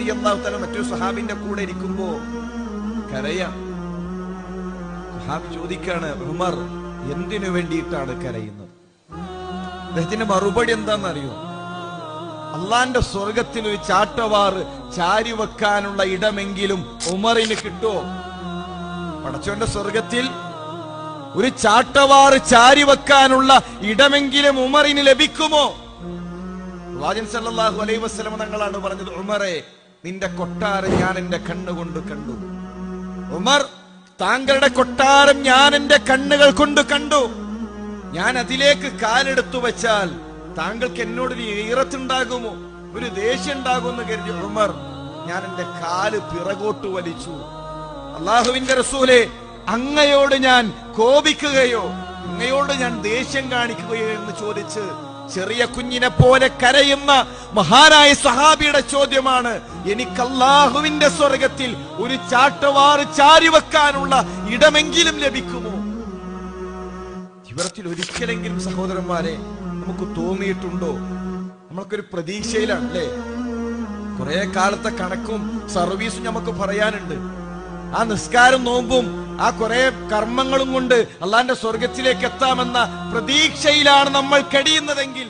റളിയല്ലാഹു തആല മറ്റൊരു സ്വഹാബിന്റെ കൂടെ ഇരിക്കുമ്പോ കരയാം. സ്വഹാബി ചോദിക്കാണ്, ഉമർ എന്തിനു വേണ്ടിയിട്ടാണ് കരയുന്നത്? അദ്ദേഹത്തിന്റെ മറുപടി എന്താണെന്നറിയോ? അള്ളാന്റെ സ്വർഗത്തിൽ ഒരു ചാട്ടവാറ് ചാരി വെക്കാനുള്ള ഇടമെങ്കിലും ഉമറിന് കിട്ടുമോ? പടച്ചോന്റെ സ്വർഗത്തിൽ ഒരു ചാട്ടവാറ് ചാരി വെക്കാനുള്ള ഇടമെങ്കിലും ഉമറിന് ലഭിക്കുമോ? പ്രവാചകൻ സല്ലല്ലാഹു അലൈഹി വസല്ലം തങ്ങളാണ് പറഞ്ഞത്, ഉമറെ, നിന്റെ കൊട്ടാരം ഞാൻ എന്റെ കണ്ണുകൊണ്ട് കണ്ടു. ഉമർ, താങ്കളുടെ കൊട്ടാരം ഞാൻ എന്റെ കണ്ണുകൾ കൊണ്ട് കണ്ടു. ഞാൻ അതിലേക്ക് കാലെടുത്തു വെച്ചാൽ താങ്കൾക്ക് എന്നോടൊരു ഈറത്തുണ്ടാകുമോ, ഒരു ദേഷ്യം ഉണ്ടാകുമെന്ന് കരുതി ഉമർ ഞാൻ എന്റെ കാല് പിറകോട്ട് വലിച്ചു. അള്ളാഹുവിന്റെ റസൂലേ, അങ്ങയോട് ഞാൻ കോപിക്കുകയോ അങ്ങയോട് ഞാൻ ദേഷ്യം കാണിക്കുകയോ എന്ന് ചോദിച്ച് ചെറിയ കുഞ്ഞിനെ പോലെ കരയുന്ന മഹാനായ സഹാബിയുടെ ചോദ്യമാണ്, എനിക്ക് അല്ലാഹുവിന്റെ സ്വർഗത്തിൽ ഒരു ചാട്ടവാറ് ചാരി വെക്കാനുള്ള ഇടമെങ്കിലും ലഭിക്കുമോ? ജീവിതത്തിൽ ഒരിക്കലെങ്കിലും സഹോദരന്മാരെ നമുക്ക് തോന്നിയിട്ടുണ്ടോ? നമ്മൾക്കൊരു പ്രതീക്ഷയിലാണ് അല്ലേ? കുറെ കാലത്തെ കണക്കും സർവീസും നമുക്ക് പറയാനുണ്ട്. ആ നിസ്കാരം നോമ്പും ആ കുറെ കർമ്മങ്ങളും കൊണ്ട് അള്ളാന്റെ സ്വർഗത്തിലേക്ക് എത്താമെന്ന പ്രതീക്ഷയിലാണ് നമ്മൾ കഴിയുന്നതെങ്കിൽ